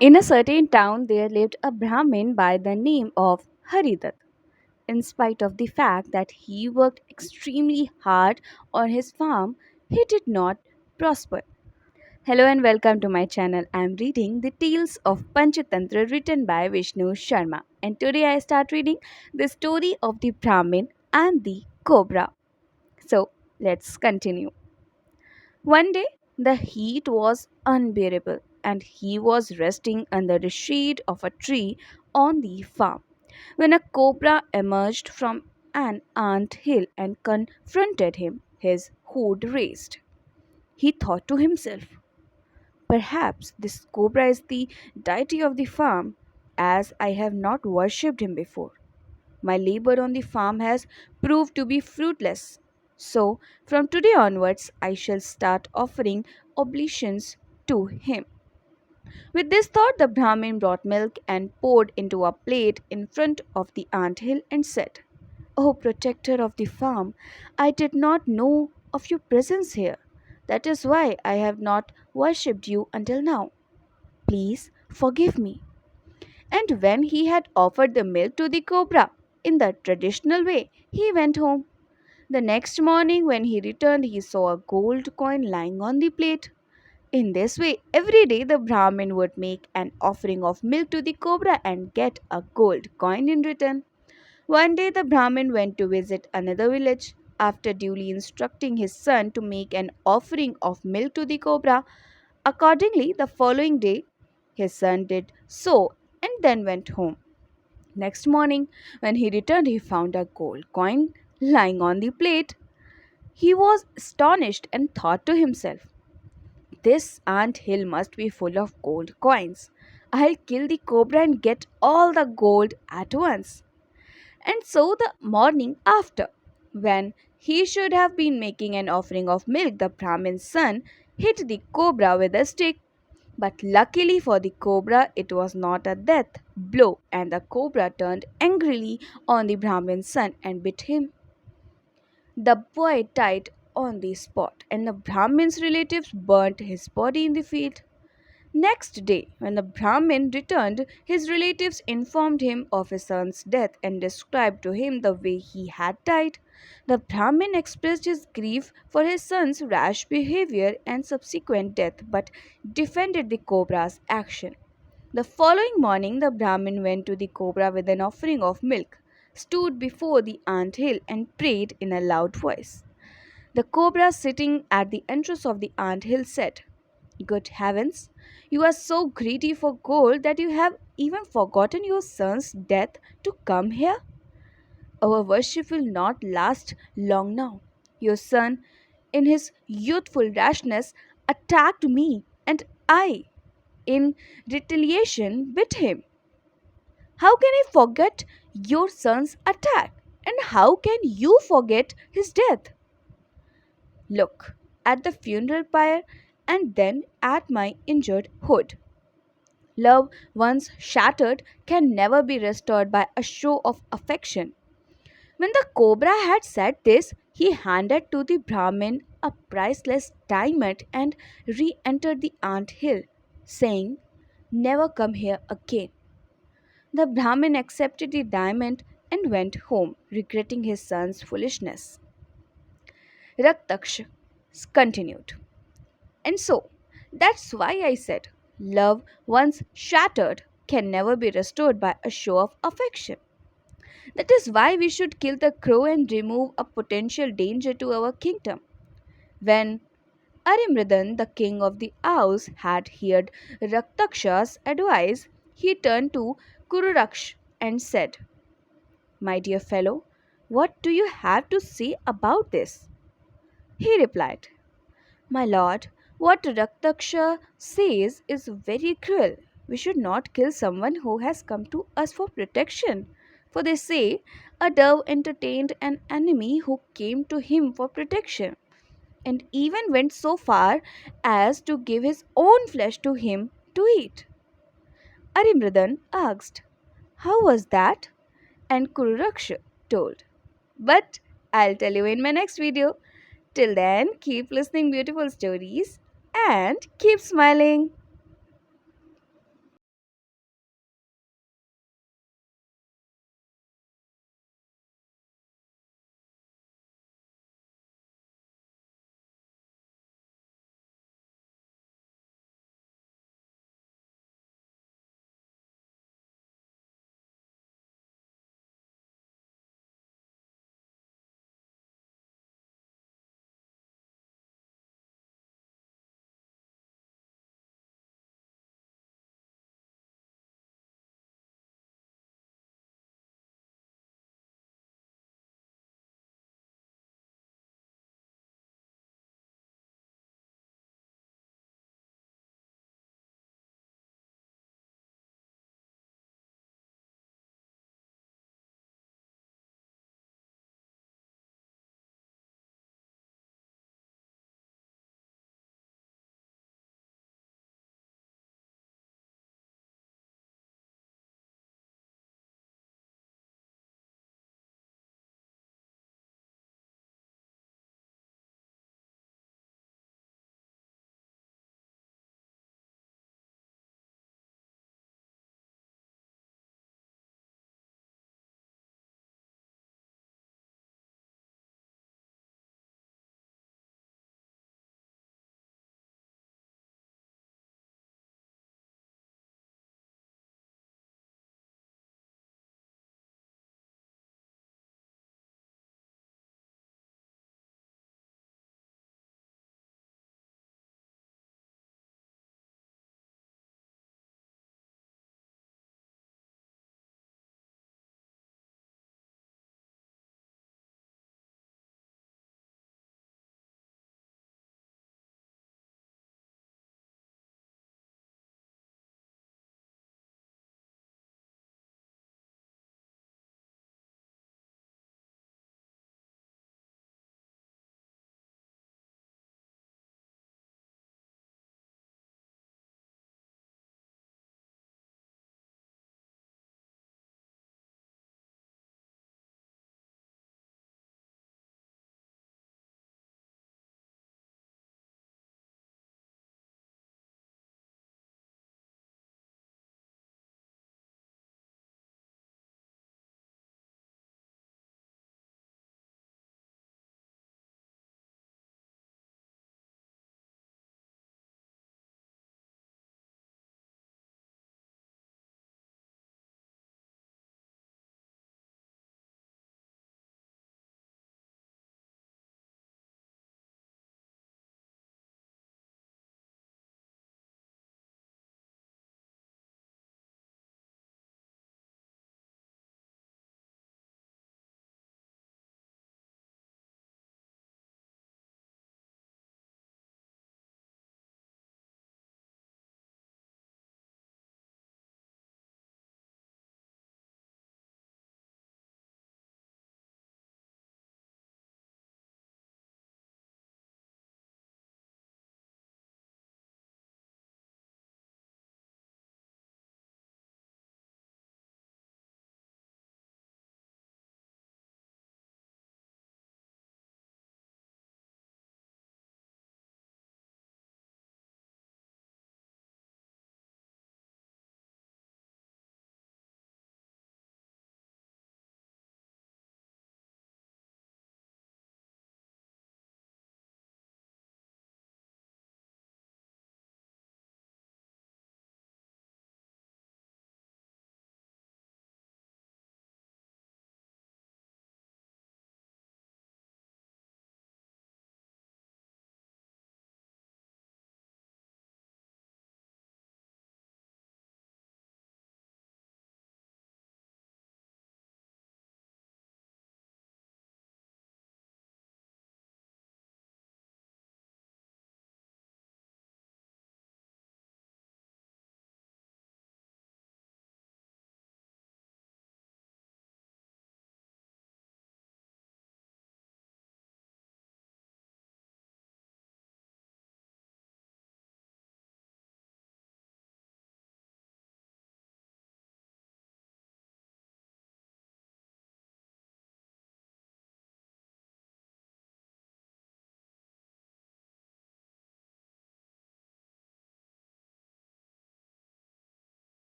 In a certain town, there lived a Brahmin by the name of Haridat. In spite of the fact that he worked extremely hard on his farm, he did not prosper. Hello and welcome to my channel. I am reading the Tales of Panchatantra written by Vishnu Sharma. And today I start reading the story of the Brahmin and the cobra. So let's continue. One day, the heat was unbearable, and he was resting under the shade of a tree on the farm when a cobra emerged from an ant hill and confronted him, his hood raised. He thought to himself, perhaps this cobra is the deity of the farm, as I have not worshipped him before. My labor on the farm has proved to be fruitless. So, from today onwards, I shall start offering oblations to him. With this thought, the Brahmin brought milk and poured into a plate in front of the ant hill and said, O protector of the farm, I did not know of your presence here. That is why I have not worshipped you until now. Please forgive me. And when he had offered the milk to the cobra in the traditional way, he went home. The next morning, when he returned, he saw a gold coin lying on the plate. In this way, every day the Brahmin would make an offering of milk to the cobra and get a gold coin in return. One day, the Brahmin went to visit another village. After duly instructing his son to make an offering of milk to the cobra, accordingly, the following day, his son did so and then went home. Next morning, when he returned, he found a gold coin lying on the plate. He was astonished and thought to himself, this ant hill must be full of gold coins. I'll kill the cobra and get all the gold at once. And so the morning after, when he should have been making an offering of milk, the Brahmin's son hit the cobra with a stick. But luckily for the cobra, it was not a death blow, and the cobra turned angrily on the Brahmin's son and bit him. The boy died on the spot, and the Brahmin's relatives burnt his body in the field. Next day, when the Brahmin returned, his relatives informed him of his son's death and described to him the way he had died. The Brahmin expressed his grief for his son's rash behavior and subsequent death, but defended the cobra's action. The following morning, the Brahmin went to the cobra with an offering of milk, stood before the ant hill, and prayed in a loud voice. The cobra sitting at the entrance of the ant hill said, Good heavens, you are so greedy for gold that you have even forgotten your son's death to come here? Our worship will not last long now. Your son, in his youthful rashness, attacked me, and I, in retaliation, bit him. How can I forget your son's attack? And how can you forget his death? Look at the funeral pyre and then at my injured hood. Love once shattered can never be restored by a show of affection. When the cobra had said this, he handed to the Brahmin a priceless diamond and re entered the ant hill, saying, Never come here again. The Brahmin accepted the diamond and went home, regretting his son's foolishness. Raktaksh continued. And so, that's why I said, love once shattered can never be restored by a show of affection. That is why we should kill the crow and remove a potential danger to our kingdom. When Arimridan, the king of the owls, had heard Raktaksha's advice, he turned to Kururaksh and said, My dear fellow, what do you have to say about this? He replied, My lord, what Raktaksha says is very cruel. We should not kill someone who has come to us for protection. For they say, a dove entertained an enemy who came to him for protection, and even went so far as to give his own flesh to him to eat. Arimradan asked, How was that? And Kururaksha told. But I'll tell you in my next video. Till then, keep listening beautiful stories and keep smiling.